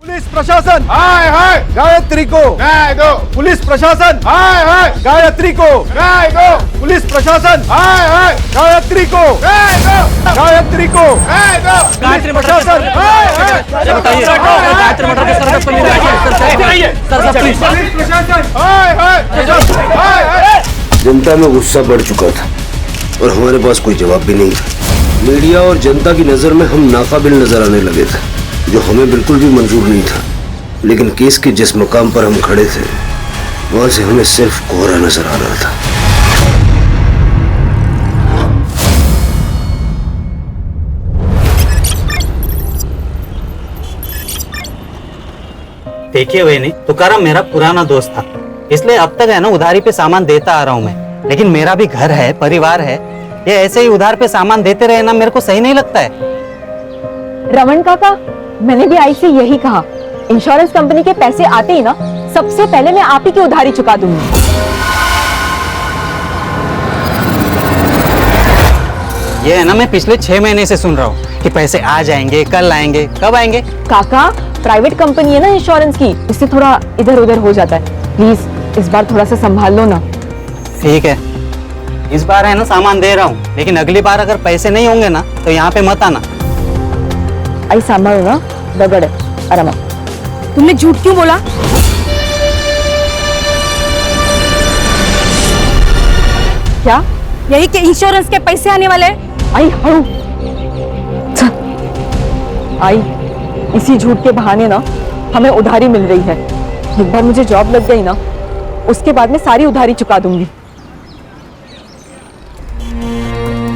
Police प्रशासन हाय हाय गायत्री को न्याय दो। पुलिस प्रशासन हाय हाय गायत्री को न्याय दो। पुलिस प्रशासन हाय हाय गायत्री को न्याय दो। गायत्री को न्याय दो। गायत्री प्रशासन बताइए गायत्री मटर के सर कब मिलेगा सर प्लीज पुलिस प्रशासन हाय हाय हाय हाय। जनता में गुस्सा बढ़ चुका था और हमारे पास कोई जवाब भी नहीं था। मीडिया और जनता की नजर में हम नाकाबिल नजर आने लगे थे, जो हमें बिल्कुल भी मंजूर नहीं था। लेकिन केस के जिस मकाम पर हम खड़े थे वहां से हमें सिर्फ कोहरा नजर आ रहा था। देखिए वही तुकाराम मेरा पुराना दोस्त था, इसलिए अब तक है ना उधारी पे सामान देता आ रहा हूँ मैं। लेकिन मेरा भी घर है, परिवार है, ये ऐसे ही उधार पे सामान देते रहे ना मेरे को सही नहीं लगता है। रमन काका, मैंने भी आई से यही कहा, इंश्योरेंस कंपनी के पैसे आते ही ना सबसे पहले मैं आप ही की उधारी चुका दूंगी। ये है ना मैं पिछले 6 महीने से सुन रहा हूँ कि पैसे आ जाएंगे, कल आएंगे, कब आएंगे। काका, प्राइवेट कंपनी है ना इंश्योरेंस की, इससे थोड़ा इधर उधर हो जाता है। प्लीज इस बार थोड़ा सा संभाल लो ना। ठीक है, इस बार है ना सामान दे रहा हूँ, लेकिन अगली बार अगर पैसे नहीं होंगे ना तो यहाँ पे मत आना। आई संभालो ना, दगड़ है आराम। तुमने झूठ क्यों बोला? क्या? यही के इंश्योरेंस के पैसे आने वाले? आई हड़ू आई, इसी झूठ के बहाने ना हमें उधारी मिल रही है। एक बार मुझे जॉब लग गई ना, उसके बाद मैं सारी उधारी चुका दूंगी।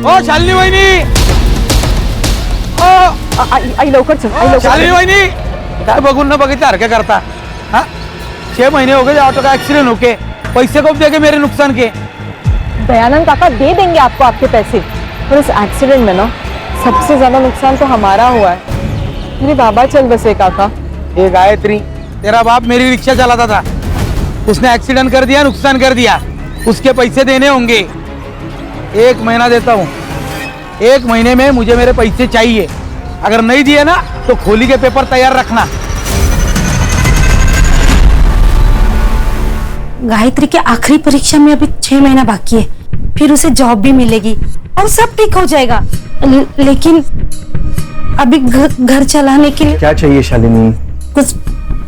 ओ शालिनी वहिनी, आई लवकर चल, आई लवकर शालिनी चल। वहिनी, काय बघून न बघितल्यासारखं करता हाँ? 6 महीने हो गए ऑटो का एक्सीडेंट होके, पैसे कब देंगे मेरे नुकसान के? दयानंद काका दे देंगे आपको आपके पैसे, और इस एक्सीडेंट में ना सबसे ज्यादा नुकसान तो हमारा हुआ है। मेरे बाबा चल बसे काका। ये गायत्री, तेरा बाप मेरी रिक्शा चलाता था, उसने एक्सीडेंट कर दिया, नुकसान कर दिया, उसके पैसे देने होंगे। 1 महीना देता हूँ, 1 महीने में मुझे मेरे पैसे चाहिए। अगर नहीं दिए ना तो खोली के पेपर तैयार रखना। गायत्री के आखिरी परीक्षा में अभी 6 महीना बाकी है, फिर उसे जॉब भी मिलेगी और सब ठीक हो जाएगा। लेकिन अभी घर चलाने के लिए क्या चाहिए शालिनी? कुछ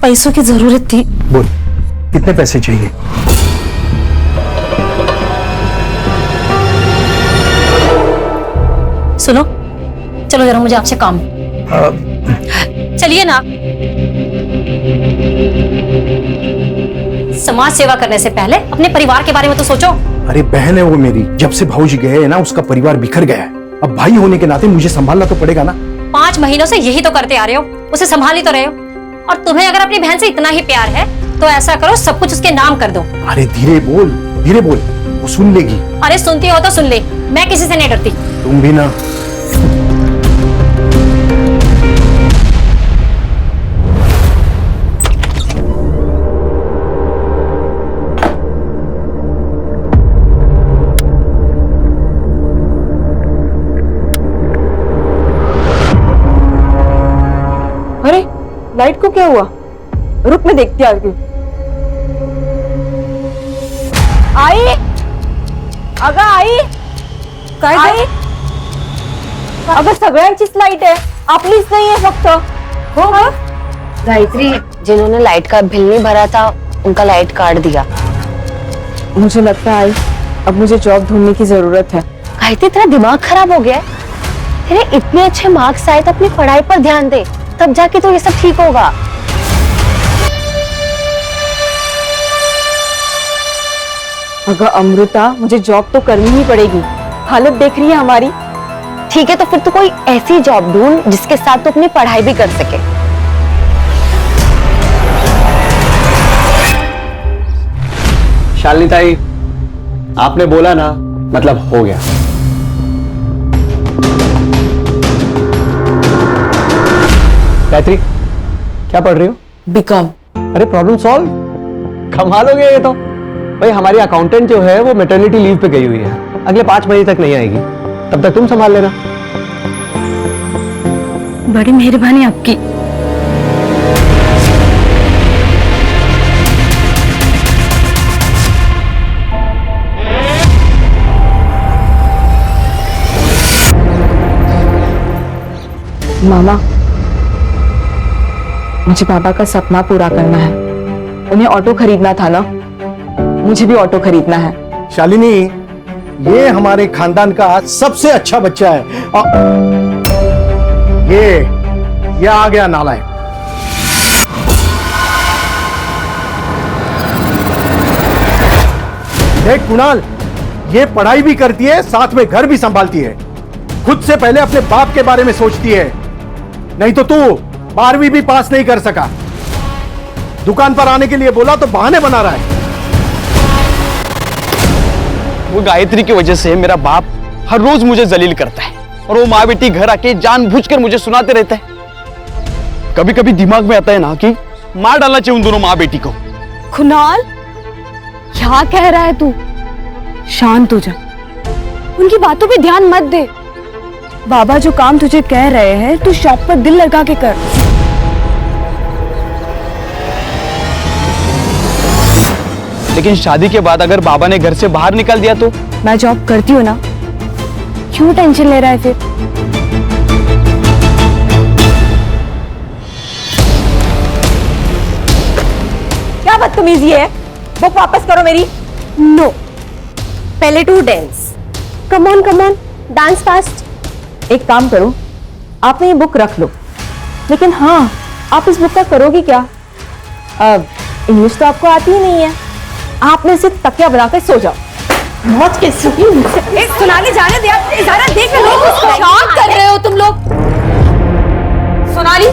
पैसों की जरूरत थी। बोल, कितने पैसे चाहिए? सुनो, चलो जरा मुझे आपसे काम। चलिए ना। समाज सेवा करने से पहले अपने परिवार के बारे में तो सोचो। अरे बहन है वो मेरी, जब से भाऊजी गए हैं ना उसका परिवार बिखर गया है। अब भाई होने के नाते मुझे संभालना तो पड़ेगा ना। 5 महीनों से यही तो करते आ रहे हो, उसे संभाल ही तो रहे हो। और तुम्हें अगर अपनी बहन से इतना ही प्यार है तो ऐसा करो, सब कुछ उसके नाम कर दो। अरे धीरे बोल, वो सुन लेगी। अरे सुनती हो तो सुन ले, मैं किसी से नहीं डरती। तुम भी ना। अरे लाइट को क्या हुआ? रुक मैं देखती आती हूँ। आई, अगं आई, काय आई, अगं सगळ्यांचीच लाईट आहे, आपलीच नाही आहे फक्त। हो का? गायत्री, जिन्होंने लाइट का बिल नहीं भरा था उनका लाइट काट दिया। मुझे लगता है आई, अब मुझे जॉब ढूंढने की जरूरत है। गायत्री, तेरा दिमाग खराब हो गया है? तेरे इतने अच्छे मार्क्स आए तो अपनी पढ़ाई पर ध्यान दे, तब जाके तो ये सब ठीक होगा। अगर अमृता, मुझे जॉब तो करनी ही पड़ेगी, हालत देख रही है हमारी। ठीक है, तो फिर तू कोई ऐसी जॉब ढूंढ जिसके साथ तू अपनी पढ़ाई भी कर सके। शालिनी ताई, आपने बोला ना, मतलब हो गया। गायत्री, क्या पढ़ रही हो? बीकॉम। अरे प्रॉब्लम सॉल्व, कमाल हो गया ये तो। भाई हमारी अकाउंटेंट जो है वो मैटरनिटी लीव पे गई हुई है, अगले 5 महीने तक नहीं आएगी, तब तक तुम संभाल लेना। बड़ी मेहरबानी आपकी। मामा, मुझे पापा का सपना पूरा करना है। उन्हें ऑटो खरीदना था ना, मुझे भी ऑटो खरीदना है। शालिनी, ये हमारे खानदान का सबसे अच्छा बच्चा है। ये आ गया नालायक। देख कुणाल, ये पढ़ाई भी करती है, साथ में घर भी संभालती है। खुद से पहले अपने बाप के बारे में सोचती है। नहीं तो तू 12वीं भी पास नहीं कर सका। दुकान पर आने के लिए बोला तो बहाने बना रहा है। वो गायत्री की वजह से मेरा बाप हर रोज मुझे जलील करता है और वो माँ बेटी घर आके जानबूझकर मुझे सुनाते रहता है। कभी कभी दिमाग में आता है ना कि मार डालना चाहिए उन दोनों माँ बेटी को। कुणाल, क्या कह रहा है तू? शांत हो जा, उनकी बातों पे ध्यान मत दे। बाबा जो काम तुझे कह रहे हैं, तू शॉप पर दिल लगा के कर। लेकिन शादी के बाद अगर बाबा ने घर से बाहर निकाल दिया तो? मैं जॉब करती हूँ ना, क्यों टेंशन ले रहा है फिर? क्या बदतमीजी है? बुक वापस करो मेरी। नो, पहले to dance. Come on dance fast. एक काम करो, आप ये बुक रख लो, लेकिन हाँ, आप इस बुक का करोगी क्या? इंग्लिश तो आपको आती ही नहीं है। आपने सिर्फ तकिया बनाकर सो जाओ। मौत कैसी एक सोनाली, जाने दे आप, ज़रा देख लो उसको। क्या कर रहे हो तुम लोग? सोनाली,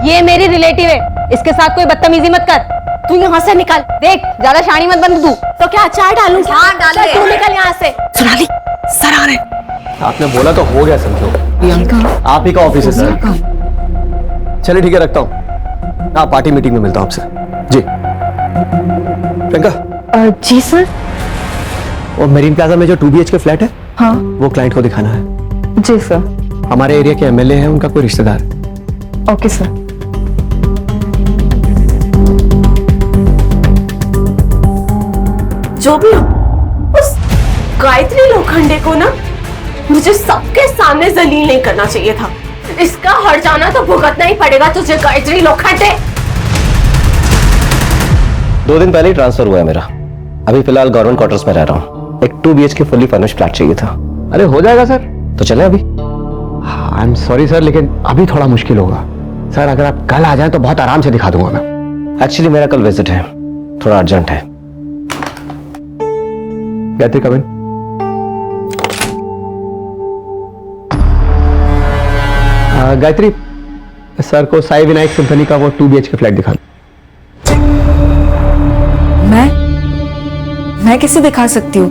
ये मेरी रिलेटिव है, इसके साथ कोई बदतमीजी मत कर। तू यहाँ से निकल। देख, ज्यादा शानी मत बन तू। तो क्या अचार डालूं? हाँ डाल, तू निकल यहाँ से। सोनाली, सर आ रहे। आपने बोला तो हो गया समझो। प्रियंका, आप ही का ऑफिस है सर। चलिए ठीक है, रखता हूँ। हाँ, पार्टी मीटिंग में मिलता हूँ आपसे। जी प्रियंका। जी सर। और मेरीन प्लाजा में जो 2 BHK फ्लैट है, हाँ वो क्लाइंट को दिखाना है। जी सर। हमारे एरिया के MLA हैं, उनका कोई रिश्तेदार। Okay sir. जो भी हो, उस गायत्री लोखंडे को ना मुझे सबके सामने जलील नहीं करना चाहिए था। इसका हट जाना तो भुगतना ही पड़ेगा तुझे, गायत्री लोखंडे। 2 दिन पहले ही ट्रांसफर हुआ है मेरा। अभी फिलहाल गवर्नमेंट क्वार्टर्स में रह रहा हूँ। एक 2 BHK फुल्ली फर्निश्ड फ्लैट चाहिए था। अरे हो जाएगा सर, तो चले अभी। आई एम सॉरी सर, लेकिन अभी थोड़ा मुश्किल होगा। सर अगर आप कल आ जाएं तो बहुत आराम से दिखा दूंगा मैं। एक्चुअली मेरा कल विजिट है, थोड़ा अर्जेंट है। गायत्री कम इन। गायत्री, सर को साई विनायक सिम्फनी का वो 2 BHK फ्लैट दिखा। मैं कैसे दिखा सकती हूँ?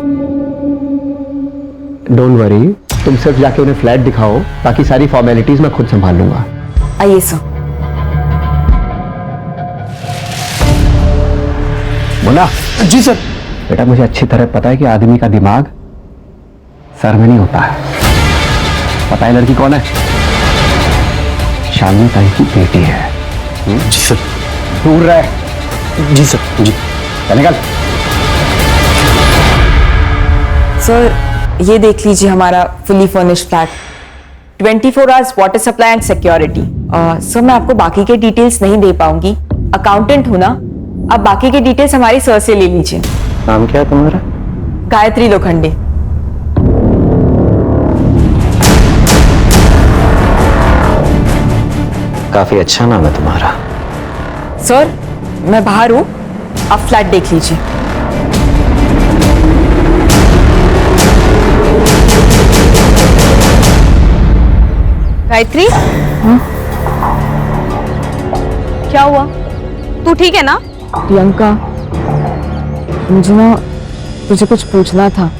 डोंट वरी, तुम सिर्फ जाके उन्हें फ्लैट दिखाओ, बाकी सारी फॉर्मेलिटीज मैं खुद संभाल लूंगा। आइए सर। बोला। जी सर। बेटा मुझे अच्छी तरह पता है कि आदमी का दिमाग सर में नहीं होता है। पता है लड़की कौन है? शालिनी ताई की बेटी है। जी सर। दूर रहे। जी सर। जी। चल निकल। सर ये देख लीजिए हमारा fully furnished flat, 24 hours water supply and security. Sir मैं आपको बाकी के डिटेल्स नहीं दे पाऊंगी, अकाउंटेंट हूं ना। अब बाकी के डिटेल्स हमारी सर से ले लीजिए। नाम क्या है तुम्हारा? गायत्री लोखंडे। काफी अच्छा नाम है तुम्हारा। सर मैं बाहर हूं, आप फ्लैट देख लीजिए। गायत्री, क्या हुआ? तू ठीक है ना? प्रियंका, मुझे ना तुझे कुछ पूछना था।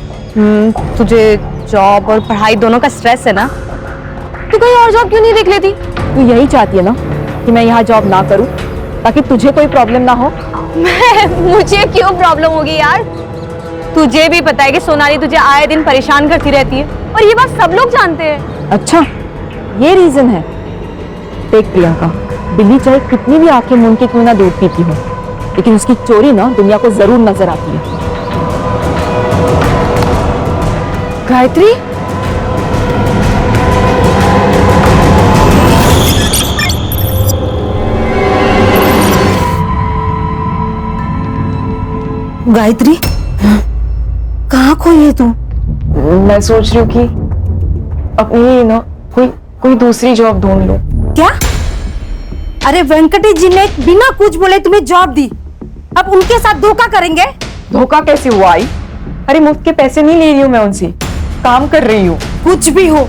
तुझे जॉब और पढ़ाई दोनों का स्ट्रेस है ना? तू कहीं और जॉब क्यों नहीं देख लेती? तू यही चाहती है ना कि मैं यहाँ जॉब ना करूं ताकि तुझे कोई प्रॉब्लम ना हो? मुझे क्यों प्रॉब्लम होगी यार? तुझे भी पता है कि सोनाली तुझे आए दिन परेशान करती रहती है और ये बात सब लोग जानते हैं। अच्छा ये रीजन है। देख प्रियंका, बिल्ली चाहे कितनी भी आंखें मूंद के क्यों ना दूध पीती हो, लेकिन उसकी चोरी ना दुनिया को जरूर नजर आती है। गायत्री, गायत्री, कहाँ खोई है तू? मैं सोच रही हूँ कि अपनी ना कोई दूसरी जॉब ढूंढ लूं। क्या? अरे वेंकटेश जी ने बिना कुछ बोले तुम्हें जॉब दी, अब उनके साथ धोखा करेंगे? धोखा कैसे हुआ आई? अरे मुफ्त के पैसे नहीं ले रही हूँ मैं उनसे, काम कर रही हूँ। कुछ भी हो,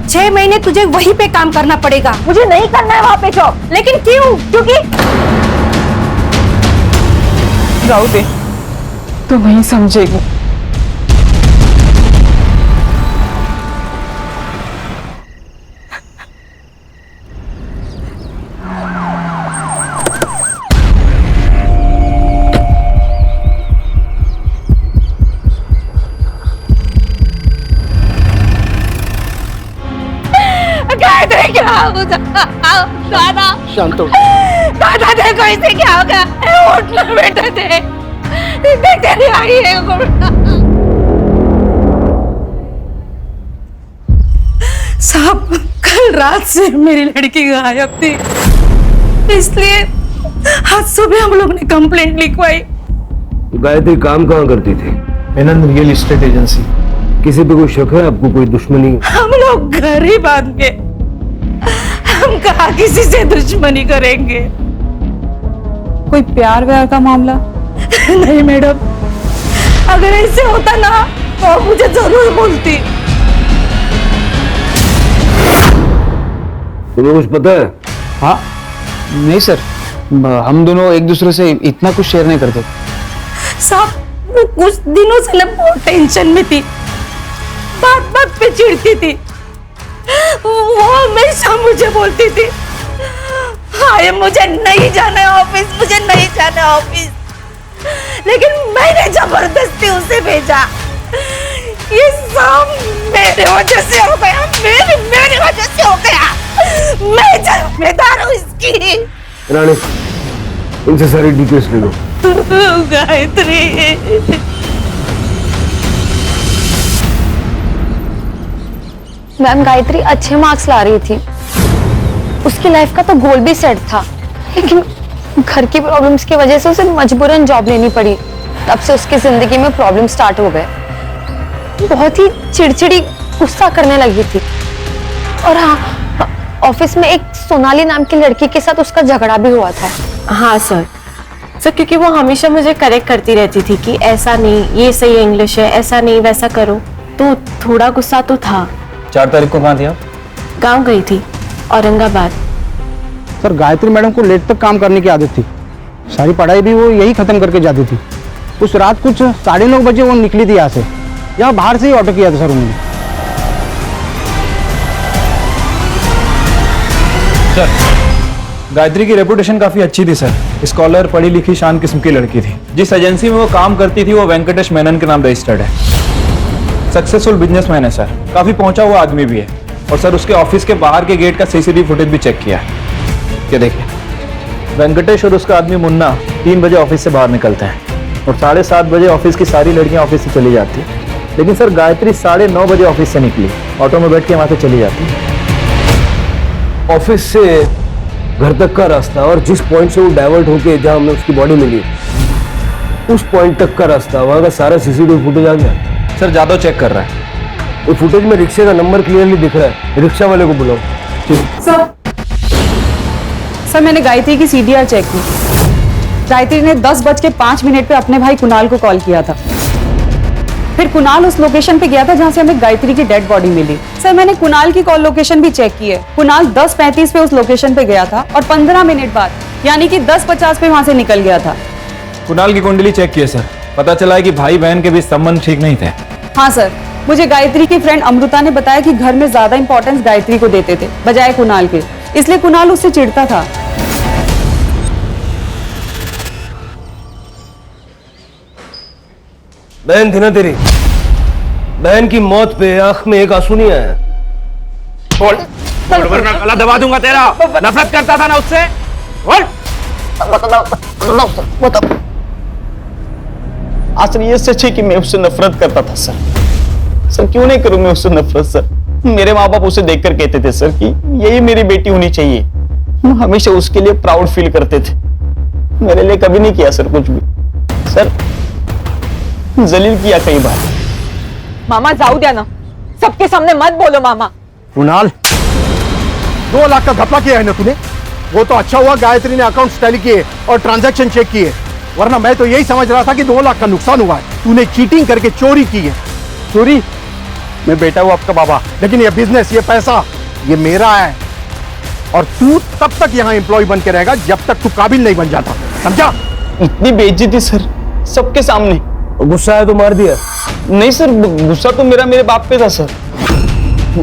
6 महीने तुझे वहीं पे काम करना पड़ेगा। मुझे नहीं करना है वहां पे जॉब। लेकिन क्यों? क्योंकि जाओ दे, तो नहीं समझेगी। गायत्री क्या हो दादा? शांत हो। दादा देखो इसे क्या हो गया? उठ ना बेटा, देख तेरी आई है। साहब, कल रात से मेरी लड़की गायब थी, इसलिए आज सुबह हम लोग ने कंप्लेंट लिखवाई। गायत्री काम कहाँ करती थी? Menon real estate agency. किसी पे कोई शक है आपको? कोई दुश्मनी? हम लोग घर ही बांध के, हम कहाँ किसी से दुश्मनी करेंगे? कोई प्यार व्यार का मामला? नहीं मैडम, अगर ऐसे होता ना तो मुझे जरूर बोलती। तुम्हें कुछ पता है? हाँ नहीं सर, हम दोनों एक दूसरे से इतना कुछ शेयर नहीं करते। साहब, वो कुछ दिनों से ना बहुत टेंशन में थी, बात बात पे चिढ़ती थी। वो हमेशा मुझे बोलती थी, हाय मुझे नहीं जाना है ऑफिस, मुझे नहीं जाना है ऑफिस, लेकिन मैंने जबरदस्ती उसे भेजा। ये सब मेरे वजह से हो गया, मेरी वजह से हो गया। मैं जिम्मेदार हूँ इसकी। रानी, इनसे सारी डिटेल्स ले लो। गायत्री, मैम गायत्री अच्छे मार्क्स ला रही थी, उसकी लाइफ का तो गोल भी सेट था, लेकिन घर की प्रॉब्लम्स की वजह से उसे मजबूरन जॉब लेनी पड़ी। तब से उसकी जिंदगी में प्रॉब्लम स्टार्ट हो गए। बहुत ही चिड़चिड़ी, गुस्सा करने लगी थी। और हाँ, ऑफिस में एक सोनाली नाम की लड़की के साथ उसका झगड़ा भी हुआ था। हाँ सर, क्योंकि वो हमेशा मुझे करेक्ट करती रहती थी कि ऐसा नहीं, ये सही इंग्लिश है, ऐसा नहीं वैसा करो, तो थोड़ा गुस्सा तो था। 4 तारीख को कहाँ थी आप? गांव गई थी, औरंगाबाद। सर गायत्री मैडम को लेट तक काम करने की आदत थी, सारी पढ़ाई भी वो यही खत्म करके जाती थी। उस रात कुछ 9:30 बजे वो निकली थी यहाँ से, यहाँ बाहर से ही ऑटो किया था सर उन्होंने। गायत्री की रेपुटेशन काफी अच्छी थी सर, स्कॉलर, पढ़ी लिखी, शांत किस्म की लड़की थी। जिस एजेंसी में वो काम करती थी वो वेंकटेश मेनन के नाम रजिस्टर्ड है। सक्सेसफुल बिजनेसमैन है सर, काफी पहुंचा हुआ आदमी भी है। और सर उसके ऑफिस के बाहर के गेट का सीसीटीवी फुटेज भी चेक किया है। ये देखिए, वेंकटेश और उसका आदमी मुन्ना 3 बजे ऑफिस से बाहर निकलते हैं और 7:30 बजे ऑफिस की सारी लड़कियां ऑफिस से चली जाती है। लेकिन सर गायत्री 9:30 बजे ऑफिस से निकली, ऑटो में बैठ के वहां से चली जाती है। ऑफिस से घर तक का रास्ता और जिस पॉइंट से वो डाइवर्ट होके जहां हमें उसकी बॉडी मिली, उस पॉइंट तक का रास्ता, वहां का सारा सीसीटीवी फुटेज आ गया। सर जादव चेक कर रहा है। वो फुटेज में रिक्शे का नंबर क्लियरली दिख रहा है। रिक्शा वाले को बुलाओ। सर मैंने गायत्री की सीडीआर चेक की। गायत्री ने 10:05 पे अपने भाई कुणाल को कॉल किया था। फिर कुणाल उस लोकेशन पे गया था जहां से हमें गायत्री की डेड बॉडी मिली। सर मैंने कुणाल की कॉल लोकेशन भी चेक की है। कुणाल 10:35 पे उस लोकेशन पे गया था और 15 मिनट बाद यानी कि 10:50 पे वहां से निकल गया था। कुणाल की कुंडली चेक की है सर, पता चला है कि भाई बहन के बीच संबंध ठीक नहीं थे। हाँ सर, मुझे गायत्री की फ्रेंड अमृता ने बताया कि घर में ज्यादा इंपॉर्टेंस गायत्री को देते थे बजाय कुणाल के, इसलिए कुणाल उससे चिढ़ता था। बहन थी ना तेरी, बहन की मौत पे आंख में एक आंसू नहीं आया। वरना गला दबा दूंगा तेरा। नफरत करता था ना उससे। सर ये सच है कि मैं उससे नफरत करता था सर क्यों नहीं करूं मैं उससे नफरत सर। मेरे माँ बाप उसे देखकर कहते थे सर कि यही मेरी बेटी होनी चाहिए। हम हमेशा उसके लिए प्राउड फील करते थे। मेरे लिए कभी नहीं किया सर कुछ भी। सर जलील किया कई बार। मामा जाऊ द्या ना, सबके सामने मत बोलो मामा। कुणाल, 2 लाख का घपला किया है ना तूने? वो तो अच्छा हुआ गायत्री ने अकाउंट टैली किए और ट्रांजैक्शन चेक किए, वरना मैं तो यही समझ रहा था कि 2 लाख का नुकसान हुआ है। तूने चीटिंग करके चोरी की है। चोरी? मैं बेटा हूँ आपका बाबा। लेकिन ये बिजनेस, ये पैसा, ये मेरा है, और तू तब तक यहाँ एम्प्लॉय बन के रहेगा जब तक तू काबिल नहीं बन जाता, समझा? इतनी बेइज्जती सर, सबके सामने। गुस्सा है तो मार दिया? नहीं सर, गुस्सा तो मेरे बाप पे था सर।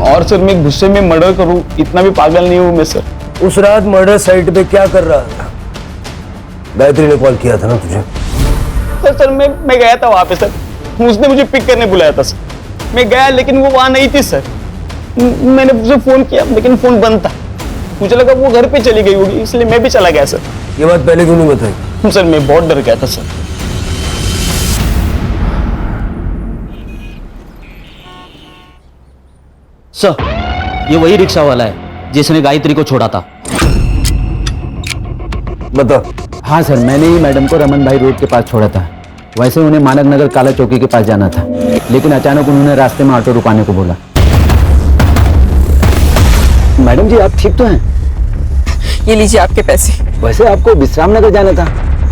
और सर मैं गुस्से में मर्डर करूं इतना भी पागल नहीं हूं मैं सर। उस रात मर्डर साइट पे क्या कर रहा था? गायत्री ने कॉल किया था ना तुझे? सर मैं गया था वहां पे सर, उसने मुझे पिक करने बुलाया था सर। मैं गया लेकिन वो वहां नहीं थी सर। मैंने उसे फोन किया लेकिन फोन बंद था। मुझे लगा वो घर पे चली गई होगी, इसलिए मैं भी चला गया सर। ये बात पहले क्यों नहीं बताई? सर मैं बहुत डर गया था सर। सर, ये वही रिक्शा वाला है जिसने गायत्री को छोड़ा था। बता। हाँ सर, मैंने ही मैडम को रमन भाई रोड के पास छोड़ा था। वैसे उन्हें मानक नगर काला चौकी के पास जाना था, लेकिन अचानक उन्होंने रास्ते में ऑटो रुकाने को बोला। मैडम जी, आप ठीक तो हैं? ये लीजिए आपके पैसे। वैसे आपको विश्राम नगर जाना था,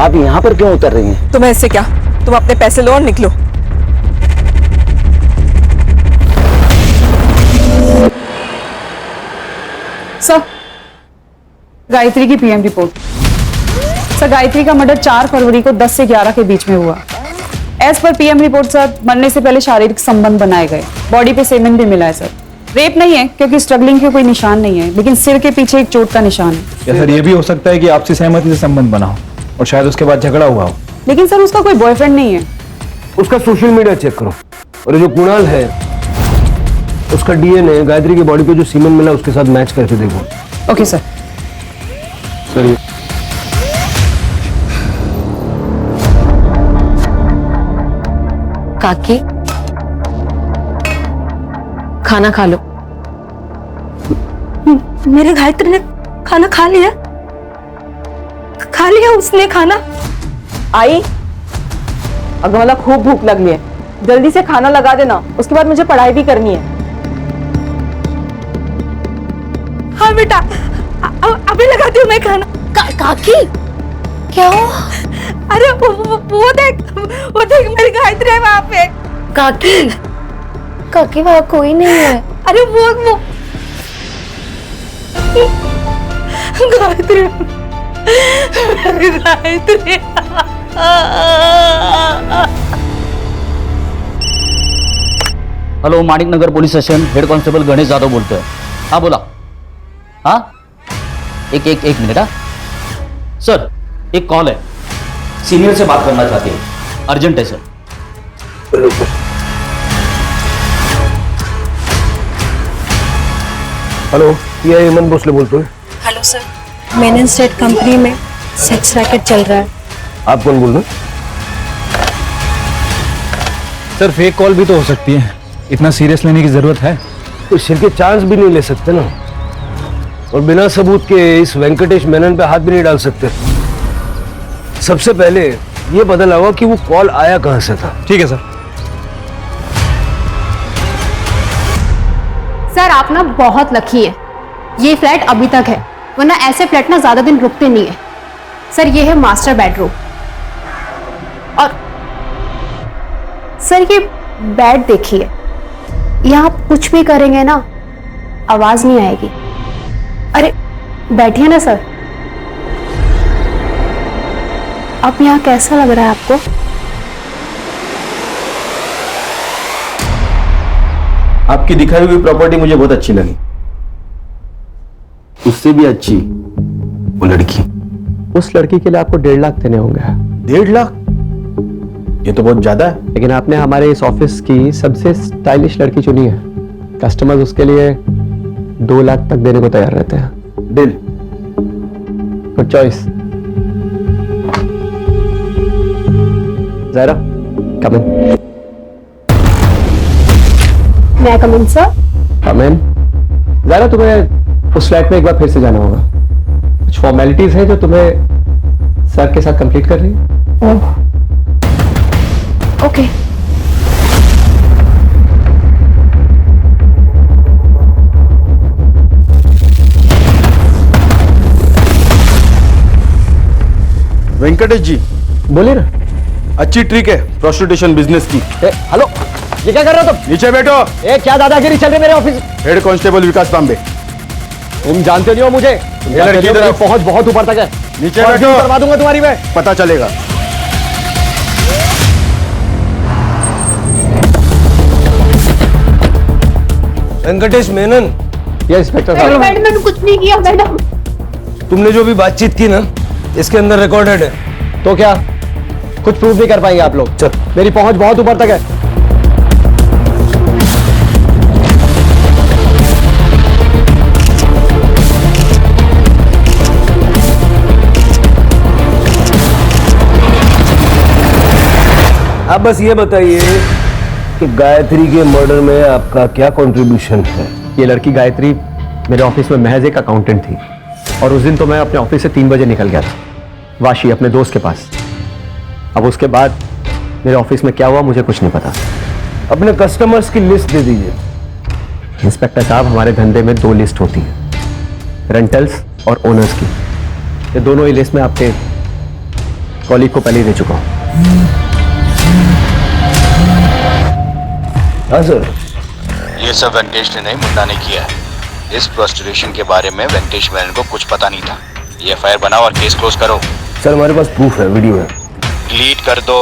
आप यहाँ पर क्यों उतर रही हैं? तुम्हें इससे क्या, तुम अपने पैसे लो और निकलो। सर, गायत्री की पीएम रिपोर्ट। सर, गायत्री का मर्डर 4 फरवरी को 10 से 11 के बीच में हुआ। As per PM report sir, मरने से पहले शारीरिक संबंध बनाए गए। बॉडी पे सेमेन भी मिला है सर। रेप नहीं है क्योंकि स्ट्रगलिंग के कोई निशान नहीं है, लेकिन सिर के पीछे एक चोट का निशान है। या सर, ये भी हो सकता है कि आपसी सहमति से संबंध बना हो और शायद उसके बाद झगड़ा हुआ हो। लेकिन सर उसका कोई बॉयफ्रेंड नहीं है। उसका सोशल मीडिया चेक करो, और ये जो कुणाल है उसका डीएनए गायत्री की बॉडी पे जो सीमेन मिला उसके साथ मैच करके देखो। Okay sir. सर, काकी, खाना खा लो। मेरे गायत्री ने खाना खा लिया? खा लिया उसने खाना? आई, अगर मला खूब भूख लगी है, जल्दी से खाना लगा देना, उसके बाद मुझे पढ़ाई भी करनी है। हाँ बेटा, अभी लगाती हूँ मैं खाना। काकी, क्या हो? अरे वो देख मेरी गायत्री है वहां पे। काकी वहां कोई नहीं है। अरे वो Gayatri, Gayatri. Hello, Manik Nagar police station, head constable Ganesh Jadhav बोलते हैं। हाँ बोला। हाँ, एक मिनट। हाँ सर, एक कॉल है, सीनियर से बात करना चाहती हूँ, अर्जेंट है सर। हेलो, ये हेमंत भोसले बोलते हैं। Hello sir, Menon state company में सेक्स रैकेट चल रहा है। आप कौन बोल रहे हैं? सर, फेक कॉल भी तो हो सकती है, इतना सीरियस लेने की जरूरत है? तो सिर के चांस भी नहीं ले सकते ना, और बिना सबूत के इस वेंकटेश मेनन पे हाथ भी नहीं डाल सकते। सबसे पहले ये पता लगा कि वो कॉल आया कहां से था। ठीक है सर। सर, आप ना बहुत लकी है, ये फ्लैट अभी तक है, वरना ऐसे फ्लैट ना ज्यादा दिन रुकते नहीं है। सर, ये है मास्टर बेडरूम, और सर ये बेड देखिए, यहाँ आप कुछ भी करेंगे ना आवाज नहीं आएगी। अरे बैठिए ना सर। अब यहाँ कैसा लग रहा है आपको? आपकी दिखाई हुई प्रॉपर्टी मुझे बहुत अच्छी लगी, उससे भी अच्छी वो लड़की। उस लड़की के लिए आपको 1.5 लाख देने होंगे। 1.5 लाख? ये तो बहुत ज्यादा है। लेकिन आपने हमारे इस ऑफिस की सबसे स्टाइलिश लड़की चुनी है, कस्टमर्स उसके लिए 2 लाख तक देने को तैयार रहते हैं। Deal. Good choice. Zaira, come in. मैं कम इन सर? कम इन। ज़ायरा, तुम्हें उस फ्लैट में एक बार फिर से जाना होगा, कुछ फॉर्मेलिटीज है जो तुम्हें सर के साथ कंप्लीट कर रही है। ओके। वेंकटेश जी, बोलिए ना। अच्छी ट्रिक है प्रोस्टिट्यूशन बिजनेस की। हेलो, ये क्या कर रहे हो तुम? नीचे बैठो। क्या दादागिरी चल रही है मेरे ऑफिस? हेड कांस्टेबल विकास तांबे। तुम जानते नहीं हो मुझे। ये लड़की मेरी पहुंच बहुत ऊपर तक है। नीचे और बैठो। करवा दूंगा तुम्हारी मैं। पता चलेगा। वेंकटेश मेनन, ये इंस्पेक्टर साहब। मैंने कुछ नहीं किया मैडम। तुमने जो भी बातचीत की ना, इसके अंदर रिकॉर्डेड है। तो क्या कुछ प्रूव नहीं कर पाएंगे आप लोग? चल। मेरी पहुंच बहुत ऊपर तक है। आप बस ये बताइए कि गायत्री के मर्डर में आपका क्या कंट्रीब्यूशन है? ये लड़की गायत्री मेरे ऑफिस में महज एक अकाउंटेंट थी और उस दिन तो मैं अपने ऑफिस से 3 बजे निकल गया था वाशी अपने दोस्त के पास। अब उसके बाद मेरे ऑफिस में क्या हुआ मुझे कुछ नहीं पता। अपने कस्टमर्स की लिस्ट दे दीजिए। इंस्पेक्टर साहब, हमारे धंधे में 2 लिस्ट होती है, रेंटल्स और ओनर्स की। ये दोनों ही लिस्ट में आपके कॉलीग को पहले ही दे चुका हूं। हाँ सर। ये सब वेंकटेश ने नहीं, मुन्ना ने किया है। इस प्रोस्टिट्यूशन के बारे में वेंकटेश मेनन को कुछ पता नहीं था। ये एफआईआर बनाओ और केस क्लोज करो। सर हमारे पास प्रूफ है, वीडियो है। डिलीट कर दो,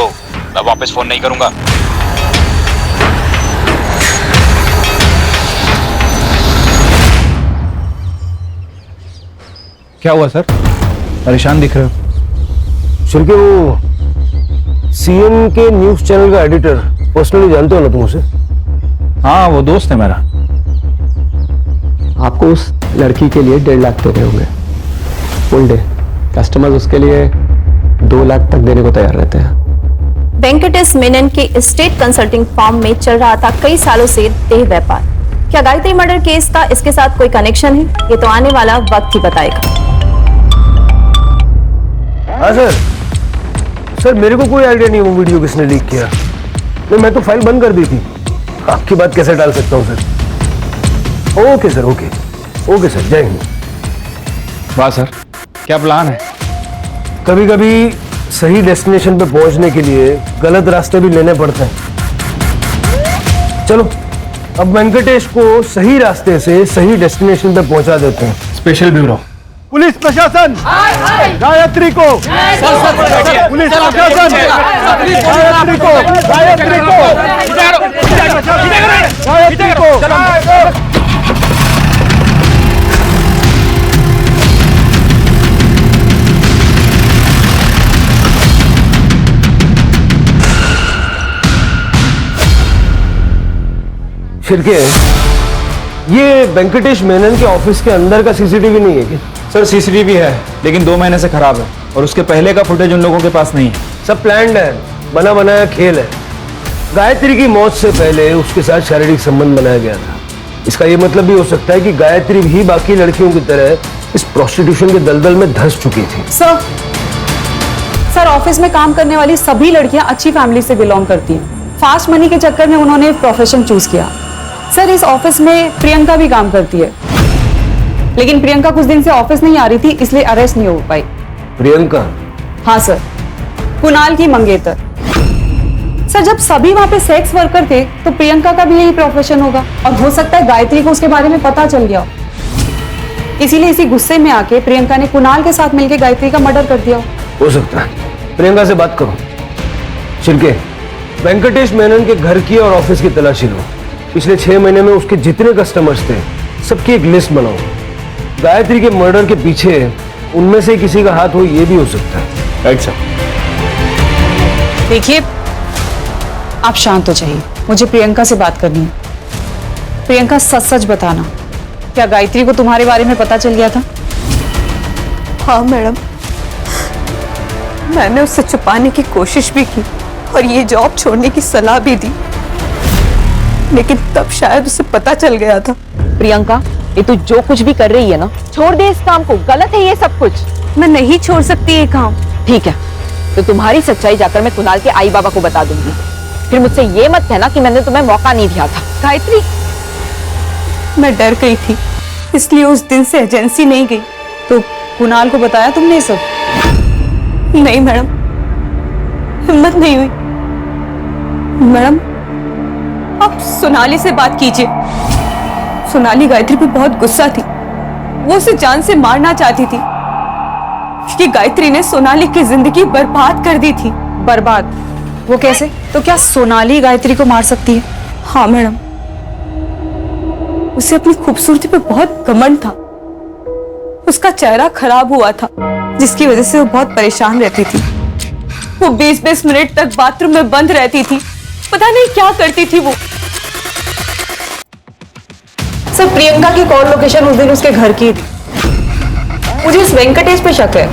मैं वापस फोन नहीं करूंगा। क्या हुआ सर? परेशान दिख रहे हो। शिर्के, वो सीएन के न्यूज चैनल का एडिटर पर्सनली जानते हो ना तुम उसे? हाँ, वो दोस्त है मेरा। आपको उस लड़की के लिए 1.5 लाख देने होंगे फुल डे। कस्टमर्स उसके लिए 2 लाख तक देने को तैयार रहते हैं। वेंकटेश मेनन के स्टेट कंसल्टिंग फर्म में चल रहा था कई सालों से देह व्यापार। क्या गायत्री मर्डर केस का इसके साथ कोई कनेक्शन है? ये तो आने वाला वक्त ही बताएगा। हाँ सर। सर मेरे को कोई आइडिया नहीं वो वीडियो किसने लीक किया। नहीं, मैं तो फाइल बंद कर दी थी। आपकी बात कैसे डाल सकता हूँ sir? Okay sir, okay sir, जय हिंद। वाह सर, क्या प्लान है? कभी कभी सही डेस्टिनेशन पे पहुंचने के लिए गलत रास्ते भी लेने पड़ते हैं। चलो अब वेंकटेश को सही रास्ते से सही डेस्टिनेशन पे पहुंचा देते हैं। Special bureau. पुलिस प्रशासन गायत्री को, पुलिस प्रशासन गायत्री को, गायत्री को। शिर्के, ये वेंकटेश मेनन के ऑफिस के अंदर का सीसीटीवी नहीं है क्या? सर सीसीटीवी है, लेकिन 2 महीने से खराब है और उसके पहले का फुटेज उन लोगों के पास नहीं है। सब प्लान्ड है, बना बनाया खेल है। गायत्री की मौत से पहले उसके साथ शारीरिक संबंध बनाया गया था। इसका ये मतलब भी हो सकता है कि गायत्री भी बाकी लड़कियों की तरह इस प्रोस्टिट्यूशन के दलदल में धंस चुकी थी। सर ऑफिस में काम करने वाली सभी लड़कियां अच्छी फैमिली से बिलोंग करती हैं। फास्ट मनी के चक्कर में उन्होंने प्रोफेशन चूज किया। सर इस ऑफिस में प्रियंका भी काम करती है, लेकिन प्रियंका कुछ दिन से ऑफिस नहीं आ रही थी, इसलिए अरेस्ट नहीं हो पाई। प्रियंका? हाँ सर, कुणाल की मंगेतर। सर जब सभी वहां पे सेक्स वर्कर थे तो प्रियंका का भी यही प्रोफेशन होगा और हो सकता है गायत्री को उसके बारे में पता चल गया हो। इसीलिए इसी गुस्से में आके प्रियंका ने कुणाल के साथ मिलकर गायत्री का मर्डर कर दिया हो सकता है। प्रियंका से बात करो। शिर्के, वेंकटेश मेनन के घर की और ऑफिस की तलाशी लो। पिछले 6 महीने में उसके जितने कस्टमर्स थे सबकी एक लिस्ट बनाओ। गायत्री के मर्डर के पीछे उनमें से किसी का हाथ हो, ये भी हो सकता है। Right sir. देखिए आप शांत हो जाइए, मुझे प्रियंका से बात करनी है। प्रियंका सच सच बताना, क्या गायत्री को तुम्हारे बारे में पता चल गया था? हाँ मैडम, मैंने उससे छुपाने की कोशिश भी की और ये जॉब छोड़ने की सलाह भी दी, लेकिन तब शायद उसे पता चल गया था। प्रियंका, ये तू जो कुछ भी कर रही है ना, छोड़ दे इस काम को। गलत है ये सब कुछ। मैं नहीं छोड़ सकती ये काम। ठीक है, तो तुम्हारी सच्चाई जाकर मैं कुणाल के आई बाबा को बता दूंगी। फिर मुझसे ये मत कहना कि मैंने तुम्हें मौका नहीं दिया था। गायत्री, मैं डर गई थी, इसलिए उस दिन से एजेंसी नहीं गई। तो कुणाल को बताया तुमने सब? नहीं मैडम, हिम्मत नहीं हुई। मैडम आप सोनाली से बात कीजिए। सोनाली गायत्री पे बहुत गुस्सा थी, वो उसे जान से मारना चाहती थी क्योंकि गायत्री ने सोनाली की जिंदगी बर्बाद कर दी थी। बर्बाद? वो कैसे? तो क्या सोनाली गायत्री को मार सकती है? हाँ मैडम, उसे अपनी खूबसूरती पे बहुत घमंड था। उसका चेहरा खराब हुआ था जिसकी वजह से वो बहुत परेशान रहती थी। वो 20-20 मिनट तक बाथरूम में बंद रहती थी, पता नहीं क्या करती थी वो। सर प्रियंका की कॉल लोकेशन उस दिन उसके घर की थी। मुझे इस वेंकटेश पे शक है।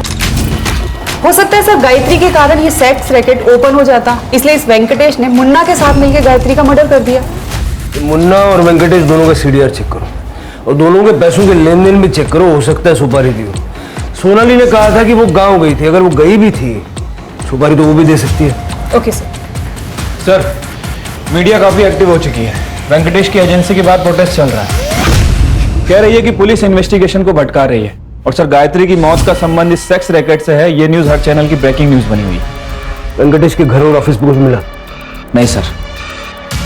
हो सकता है सर गायत्री के कारण ये सेक्स रैकेट ओपन हो जाता, इसलिए इस वेंकटेश ने मुन्ना के साथ मिलकर गायत्री का मर्डर कर दिया। मुन्ना और वेंकटेश दोनों का सीडीआर चेक करो और दोनों के पैसों के लेन देन भी चेक करो। हो सकता है सुपारी दी हो। सोनाली ने कहा था कि वो गांव गई थी, अगर वो गई भी थी सुपारी तो वो भी दे सकती है। Okay sir. सर मीडिया काफी एक्टिव हो चुकी है। वेंकटेश की एजेंसी के बाद प्रोटेस्ट चल रहा है। कह रही है कि पुलिस इन्वेस्टिगेशन को भटका रही है। और सर गायत्री की मौत का संबंध इस सेक्स रैकेट से है, ये न्यूज हर चैनल की ब्रेकिंग न्यूज बनी हुई है। वेंकटेश के घर और ऑफिस में कुछ मिला? नहीं सर।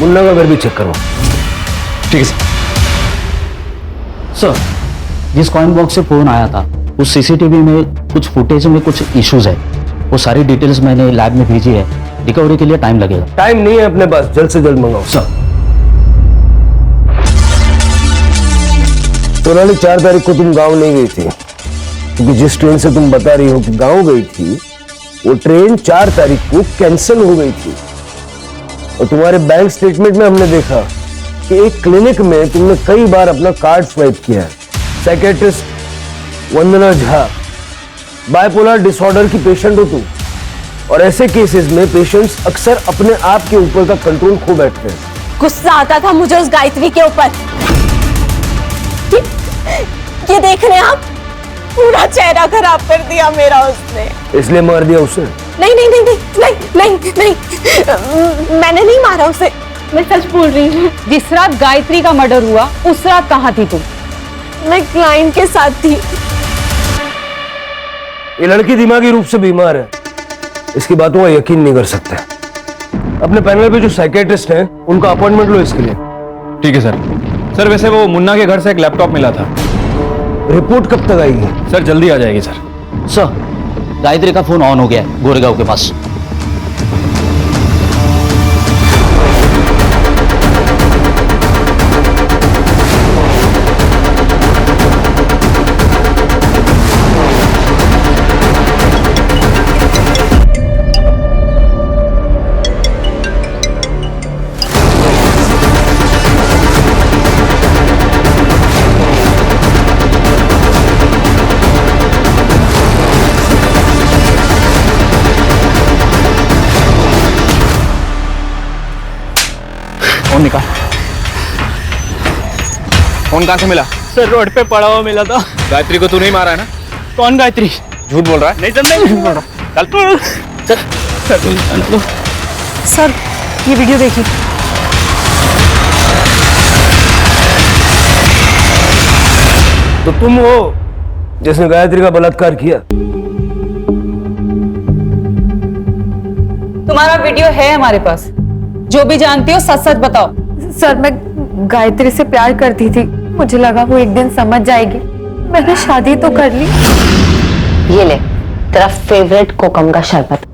मुन्ना का घर भी चेक करो। ठीक है सर। सर जिस कॉइन बॉक्स से फोन आया था उस सीसीटीवी में कुछ फुटेज में कुछ इश्यूज है, वो सारी डिटेल्स मैंने लैब में भेजी है। रिकवरी के लिए टाइम लगेगा। टाइम नहीं है अपने पास, जल्द से जल्द मंगाओ। सर सोनाली 4 तारीख को तुम गांव नहीं गई थी, क्योंकि जिस ट्रेन से तुम बता रही हो कि गांव गई थी वो ट्रेन 4 तारीख को कैंसिल हो गई थी। और तुम्हारे बैंक स्टेटमेंट में हमने देखा कि एक क्लिनिक में तुमने कई बार अपना कार्ड स्वाइप किया है। साइकियाट्रिस्ट वंदना झा, बाइपोलर डिसऑर्डर की पेशेंट हो तुम, और ऐसे केसेस में पेशेंट्स अक्सर अपने आप के ऊपर का कंट्रोल खो बैठते हैं। गुस्सा आता था मुझे उस गायत्री के ऊपर। ये देख रहे हैं आप, पूरा चेहरा खराब कर दिया मेरा उसने। इसलिए मार दिया उसे? नहीं नहीं नहीं नहीं नहीं नहीं नहीं, मैंने नहीं मारा उसे, मैं सच बोल रही हूँ। जिस रात गायत्री का मर्डर हुआ उस रात कहाँ थी तुम? मैं क्लाइंट के साथ थी। ये लड़की दिमागी रूप से बीमार है, इसकी बातों का यकीन नहीं कर सकते। अपने पैनल पे जो साइकियाट्रिस्ट हैं उनका अपॉइंटमेंट लो इसके लिए। ठीक है सर। सर वैसे वो मुन्ना के घर से एक लैपटॉप मिला था। रिपोर्ट कब तक आएगी? सर जल्दी आ जाएगी सर। सर गायत्री का फोन ऑन हो गया है गोरेगांव के पास। फोन निकाल। फोन कहां से मिला? सर रोड पे पड़ा हुआ मिला था। गायत्री को तू नहीं मारा है ना? कौन गायत्री? झूठ बोल रहा है? नहीं सर, नहीं झूठ बोल रहा। चल सर। सर ये वीडियो देखिए। तो तुम हो जिसने गायत्री का बलात्कार किया? तुम्हारा वीडियो है हमारे पास, जो भी जानती हो सच सच बताओ। सर मैं गायत्री से प्यार करती थी, मुझे लगा वो एक दिन समझ जाएगी। मैंने शादी तो कर ली। ये ले तेरा फेवरेट कोकम का शरबत।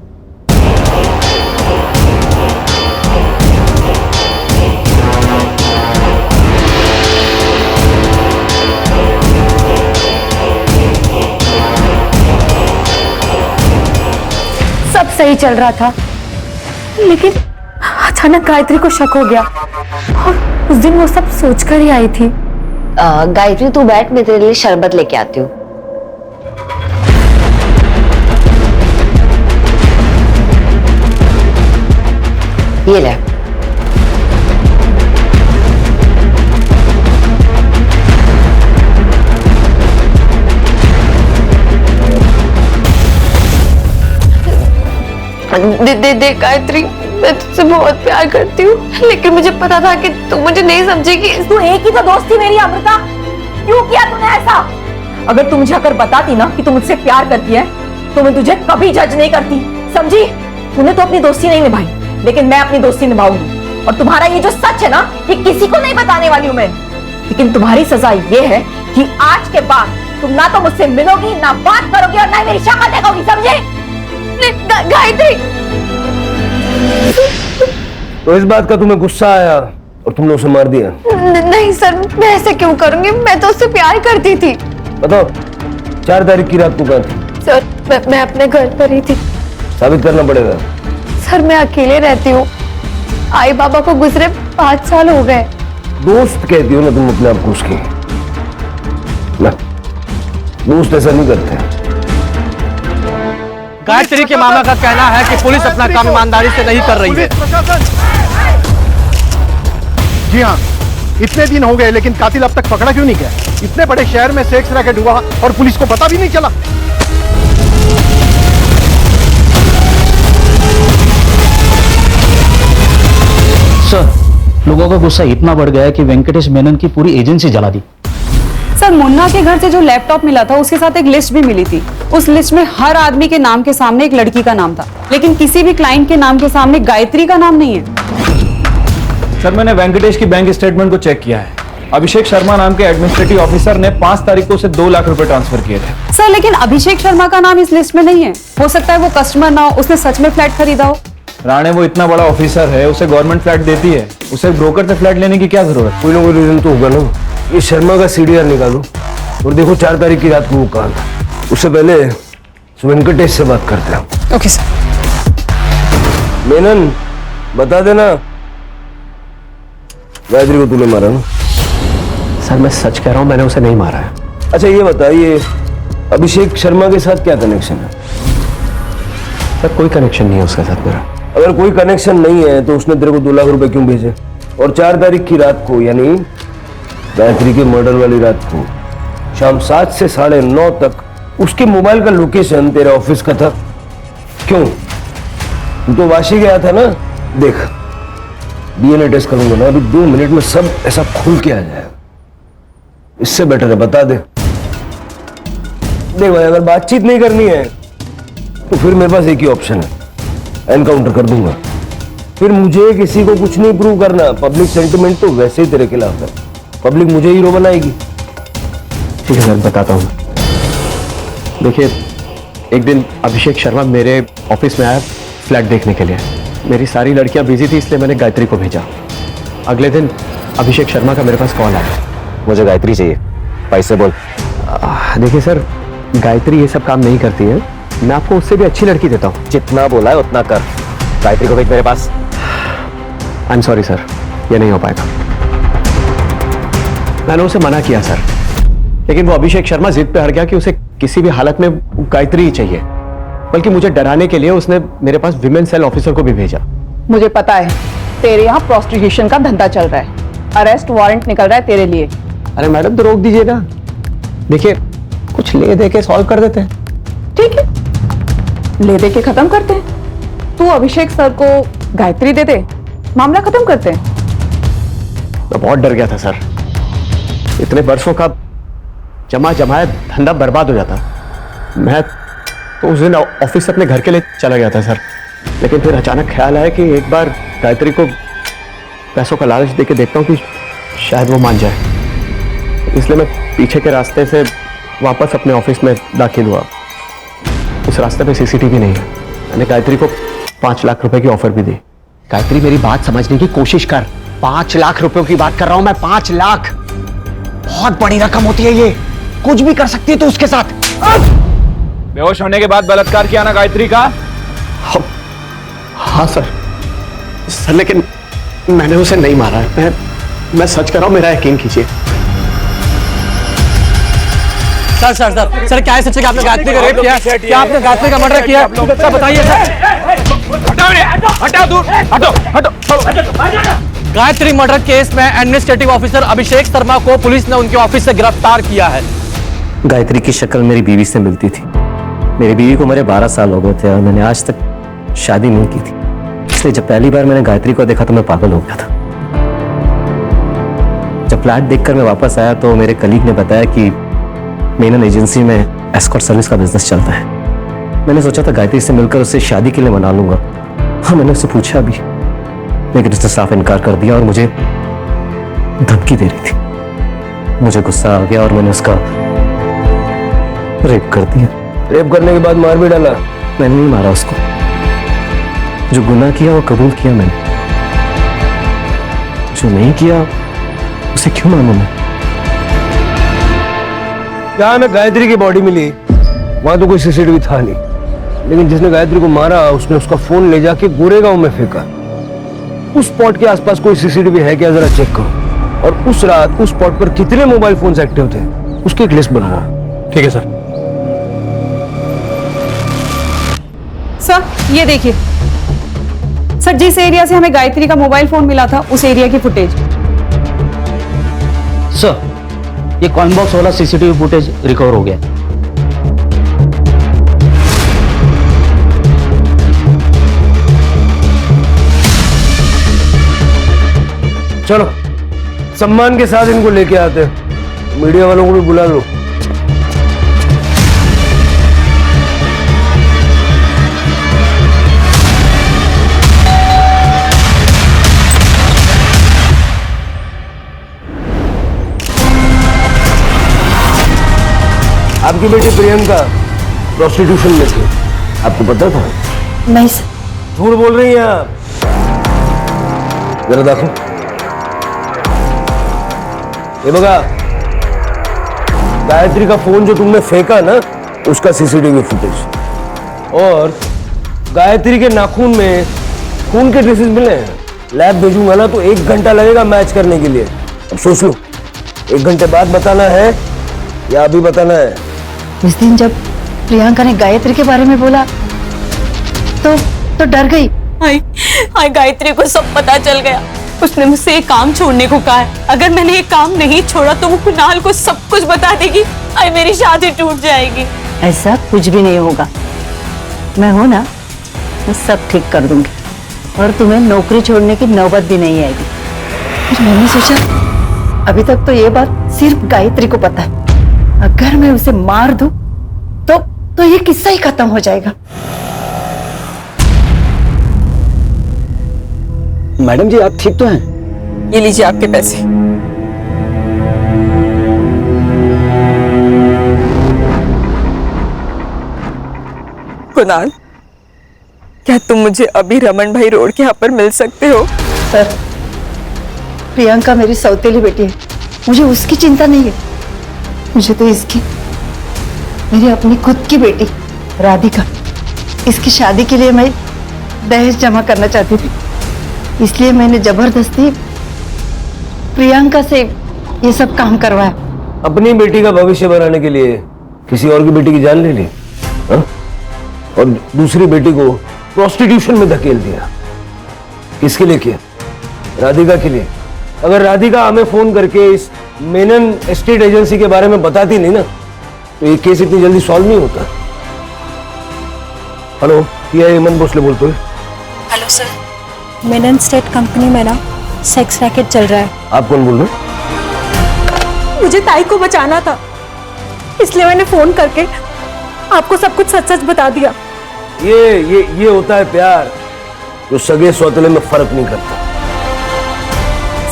सब सही चल रहा था, लेकिन अचानक गायत्री को शक हो गया और उस दिन वो सब सोचकर ही आई थी। गायत्री तू बैठ, मैं तेरे लिए शरबत लेके आती हूँ। ये ले। दे गायत्री, मैं तुझसे बहुत प्यार करती हूँ, लेकिन मुझे पता था कि तू मुझे नहीं समझेगी। तू एक ही तो दोस्त थी मेरी अमृता, क्यों किया तूने ऐसा? अगर तू मुझे अगर बताती ना कि तू मुझसे प्यार करती है तो मैं तुझे कभी जज नहीं करती, समझी? तूने तो अपनी दोस्ती नहीं निभाई, लेकिन मैं अपनी दोस्ती निभाऊंगी। और तुम्हारा ये जो सच है ना, ये किसी को नहीं बताने वाली हूं मैं। लेकिन तुम्हारी सजा ये है कि आज के बाद तुम ना तो मुझसे मिलोगी, ना बात करोगी और ना ही मेरी शक्ल देखोगी, समझे? गायत्री, तो इस बात का तुम्हें गुस्सा आया और तुमने उसे मार दिया? नहीं सर, मैं ऐसे क्यों करूंगी? मैं तो उससे प्यार करती थी। बताओ, 4 तारीख की रात को कहाँ थी? सर मैं अपने घर पर ही थी। साबित करना पड़ेगा। सर मैं अकेले रहती हूँ, आई बाबा को गुजरे 5 साल हो गए। दोस्त कहती हो ना तुम अपने आप को उसकी? ना, दोस्त ऐसा नहीं करते। गायत्री के मामा का कहना है कि पुलिस अपना काम ईमानदारी से नहीं कर रही है। जी हाँ, इतने दिन हो गए लेकिन कातिल अब तक पकड़ा क्यों नहीं गया? इतने बड़े शहर में सेक्स रैकेट हुआ और पुलिस को पता भी नहीं चला। सर, लोगों का गुस्सा इतना बढ़ गया है कि वेंकटेश मेनन की पूरी एजेंसी जला दी। सर, मुन्ना के घर से जो लैपटॉप मिला था उसके साथ एक लिस्ट भी मिली थी। उस लिस्ट में हर आदमी के नाम के सामने एक लड़की का नाम था, लेकिन किसी भी क्लाइंट के नाम के सामने गायत्री का नाम नहीं है। सर, मैंने वेंकटेश की बैंक स्टेटमेंट को चेक किया है। अभिषेक शर्मा नाम के एडमिनिस्ट्रेटिव ऑफिसर ने 5 तारीख को उसे 2 लाख रुपए ट्रांसफर किए थे। सर, लेकिन अभिषेक शर्मा का नाम इस लिस्ट में नहीं है। हो सकता है वो कस्टमर ना हो, उसने सच में फ्लैट खरीदा हो। राणे वो इतना बड़ा ऑफिसर है, उसे गवर्नमेंट फ्लैट देती है, उसे ब्रोकर से फ्लैट लेने की क्या जरूरत? कोई ना कोई रीजन तो होगा ना। ये शर्मा का सीडीआर निकालो और देखो 4 तारीख की रात को वो कहाँ था। उससे पहले वेंकटेश से बात करते हैं। Okay sir. मेनन, बता देना गायत्री को तूने मारा ना? सर, मैं सच कह रहा हूं, मैंने उसे नहीं मारा है। अच्छा ये बताइए, अभिषेक शर्मा के साथ क्या कनेक्शन है? सर, कोई कनेक्शन नहीं है उसके साथ मेरा। अगर कोई कनेक्शन नहीं है तो उसने तेरे को 2 लाख रुपए क्यों भेजे? और 4 तारीख की रात को, यानी गायत्री के मर्डर वाली रात को शाम 7 से 9:30 तक उसके मोबाइल का लोकेशन तेरे ऑफिस का था। क्यों? तू तो वाशी गया था ना? देख, डीएनए टेस्ट करूंगा ना, अभी 2 मिनट में सब ऐसा खुल के आ जाएगा। इससे बेटर है बता दे। देख भाई, अगर बातचीत नहीं करनी है तो फिर मेरे पास एक ही ऑप्शन है, एनकाउंटर कर दूंगा। फिर मुझे किसी को कुछ नहीं प्रूव करना। पब्लिक सेंटिमेंट तो वैसे ही तेरे खिलाफ है, पब्लिक मुझे हीरो बनाएगी। ठीक है सर, बताता हूँ। देखिए, एक दिन अभिषेक शर्मा मेरे ऑफिस में आया फ्लैट देखने के लिए। मेरी सारी लड़कियां बिजी थी, इसलिए मैंने गायत्री को भेजा। अगले दिन अभिषेक शर्मा का मेरे पास कॉल आया, मुझे गायत्री चाहिए, पैसे बोल। देखिए सर, गायत्री ये सब काम नहीं करती है, मैं आपको उससे भी अच्छी लड़की देता हूँ। जितना बोला है उतना कर, गायत्री को भेज मेरे पास। आई एम सॉरी सर, ये नहीं हो पाएगा। मैंने उसे मना किया सर, लेकिन वो अभिषेक शर्मा जिद पे हट गया कि उसे किसी भी हालत में गायत्री ही चाहिए। बल्कि मुझे डराने के लिए उसने मेरे पास विमेन सेल ऑफिसर को भी भेजा। मुझे पता है तेरे यहाँ प्रोस्टिट्यूशन का धंधा चल रहा है, अरेस्ट वारंट निकल रहा है तेरे लिए। अरे मैडम, तो रोक दीजिए ना। देखिए, कुछ ले दे के सॉल्व कर देते हैं। ठीक है, ले दे के खत्म करते हैं। तू अभिषेक सर को गायत्री दे दे, मामला खत्म करते हैं। मैं बहुत डर गया था सर, इतने वर्षों का जमा जमाया धंधा बर्बाद हो जाता। मैं तो उस दिन ऑफिस अपने घर के लिए चला गया था सर, लेकिन फिर अचानक ख्याल आया कि एक बार गायत्री को पैसों का लालच देके देखता हूँ कि शायद वो मान जाए। इसलिए मैं पीछे के रास्ते से वापस अपने ऑफिस में दाखिल हुआ। उस रास्ते पे सीसीटीवी नहीं है। मैंने गायत्री को 5 लाख रुपए की ऑफर भी दी। गायत्री, मेरी बात समझने की कोशिश कर। 5 लाख रुपयों की बात कर रहा हूं मैं। 5 लाख बहुत बड़ी रकम होती है, ये कुछ भी कर सकती है तो उसके साथ। बेहोश होने के बाद बलात्कार किया ना गायत्री का? हाँ सर, लेकिन मैंने उसे नहीं मारा है। मैं सच कर रहा हूं, मेरा यकीन कीजिए। सर सर सर सर, क्या है सच? आपने गायत्री का रेप किया? क्या आपने गायत्री का मर्डर किया? सर बताइए सर। गायत्री मर्डर केस में एडमिनिस्ट्रेटिव ऑफिसर अभिषेक शर्मा को पुलिस ने उनके ऑफिस से गिरफ्तार किया है। गायत्री की शक्ल मेरी बीवी से मिलती थी। मेरी बीवी को मेरे 12 साल हो गए थे और मैंने आज तक शादी नहीं की थी। इसलिए जब पहली बार मैंने गायत्री को देखा तो मैं पागल हो गया था। जब फ्लैट देखकर मैं वापस आया तो मेरे कलीग ने बताया कि मेनन एजेंसी में एस्कॉर्ट सर्विस का बिजनेस चलता है। मैंने सोचा था गायत्री से मिलकर उससे शादी के लिए मना लूंगा। हाँ, मैंने उससे पूछा भी, लेकिन उसने साफ इनकार कर दिया और मुझे धमकी दे रही थी। मुझे गुस्सा आ गया और मैंने उसका रेप कर दिया। रेप करने के बाद मार भी डाला? मैंने नहीं मारा उसको, जो गुनाह किया वो कबूल किया मैंने, जो नहीं किया उसे क्यों मानूं मैं? क्या हमें गायत्री की बॉडी मिली, वहां तो कोई सीसीटीवी था नहीं, लेकिन जिसने गायत्री को मारा उसने उसका फोन ले जाके गोरेगांव में फेंका। उस स्पॉट के आसपास कोई सीसीटीवी है क्या, जरा चेक करो। और उस रात उस स्पॉट पर कितने मोबाइल फोन्स एक्टिव थे उसकी एक लिस्ट बनवाओ। ठीक है सर। सर ये देखिए सर, जिस एरिया से हमें गायत्री का मोबाइल फोन मिला था उस एरिया की फुटेज। सर, ये कॉइन बॉक्स वाला सीसीटीवी फुटेज रिकवर हो गया। चलो सम्मान के साथ इनको लेके आते हैं, मीडिया वालों को भी बुला लो। आपकी बेटी प्रियंका प्रोस्टिट्यूशन में थी, आपको पता था? नहीं सर। झूठ बोल रही हैं आप। जरा देखो, ये बघा, गायत्री का फोन जो तुमने फेंका ना उसका सीसीटीवी फुटेज, और गायत्री के नाखून में खून के ट्रेसेस मिले हैं। लैब भेजूंगा ना तो 1 घंटा लगेगा मैच करने के लिए। अब सोच लो, 1 घंटे बाद बताना है या अभी बताना है? उस दिन जब प्रियंका ने गायत्री के बारे में बोला तो डर गई। हाय गायत्री को सब पता चल गया। उसने मुझसे एक काम छोड़ने को कहा है। अगर मैंने ये काम नहीं छोड़ा तो वो कुणाल को सब कुछ बता देगी। हाय मेरी शादी टूट जाएगी। ऐसा कुछ भी नहीं होगा, मैं हूं ना, मैं सब ठीक कर दूंगी और तुम्हें नौकरी छोड़ने की नौबत भी नहीं आएगी। फिर मैंने सोचा अभी तक तो ये बात सिर्फ गायत्री को पता है, अगर मैं उसे मार दूं तो ये किस्सा ही खत्म हो जाएगा। मैडम जी आप ठीक तो हैं? ये लीजिए आपके पैसे। कुणाल, क्या तुम मुझे अभी रमन भाई रोड के यहाँ पर मिल सकते हो? सर, प्रियंका मेरी सौतेली बेटी है, मुझे उसकी चिंता नहीं है, मुझे तो इसकी, मेरी अपनी खुद की बेटी राधिका, इसकी शादी के लिए मैं दहेज जमा करना चाहती थी, इसलिए मैंने जबरदस्ती प्रियंका से ये सब काम करवाया। अपनी बेटी का भविष्य बनाने के लिए किसी और की बेटी की जान ले ली, हा? और दूसरी बेटी को प्रोस्टिट्यूशन में धकेल दिया। किसके लिए किया? राधिका के लिए। अगर राधिका हमें फोन करके इस मेनन एस्टेट एजेंसी के बारे में बताती नहीं ना तो ये केस इतनी जल्दी सॉल्व नहीं होता। हेलो, ये हेमंत भोसले बोलते हो? Hello sir, Menon state company में ना सेक्स रैकेट चल रहा है। आप कौन बोल रहे हो? मुझे ताई को बचाना था, इसलिए मैंने फोन करके आपको सब कुछ सच सच बता दिया। ये होता है प्यार, जो सगे सौतेले में फर्क नहीं करता।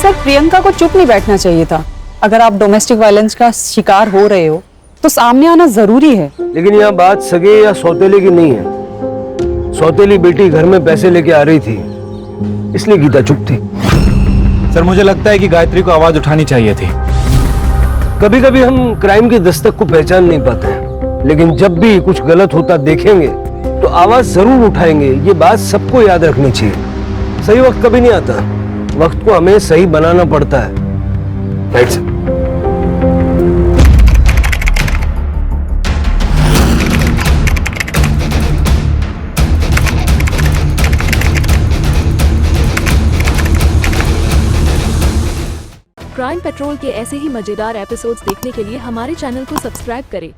सर, प्रियंका को चुप नहीं बैठना चाहिए था। अगर आप डोमेस्टिक वायलेंस का शिकार हो रहे हो तो सामने आना जरूरी है। लेकिन यहाँ बात सगे या सौतेले की नहीं है। सौतेली बेटी घर में पैसे लेके आ रही थी, इसलिए गीता चुप थी। सर, मुझे लगता है कि गायत्री को आवाज उठानी चाहिए थी। कभी कभी हम क्राइम की दस्तक को पहचान नहीं पाते हैं, लेकिन जब भी कुछ गलत होता देखेंगे तो आवाज जरूर उठाएंगे। ये बात सबको याद रखनी चाहिए। सही वक्त कभी नहीं आता, वक्त को हमें सही बनाना पड़ता है। Right sir. क्राइम पेट्रोल के ऐसे ही मजेदार एपिसोड्स देखने के लिए हमारे चैनल को सब्सक्राइब करें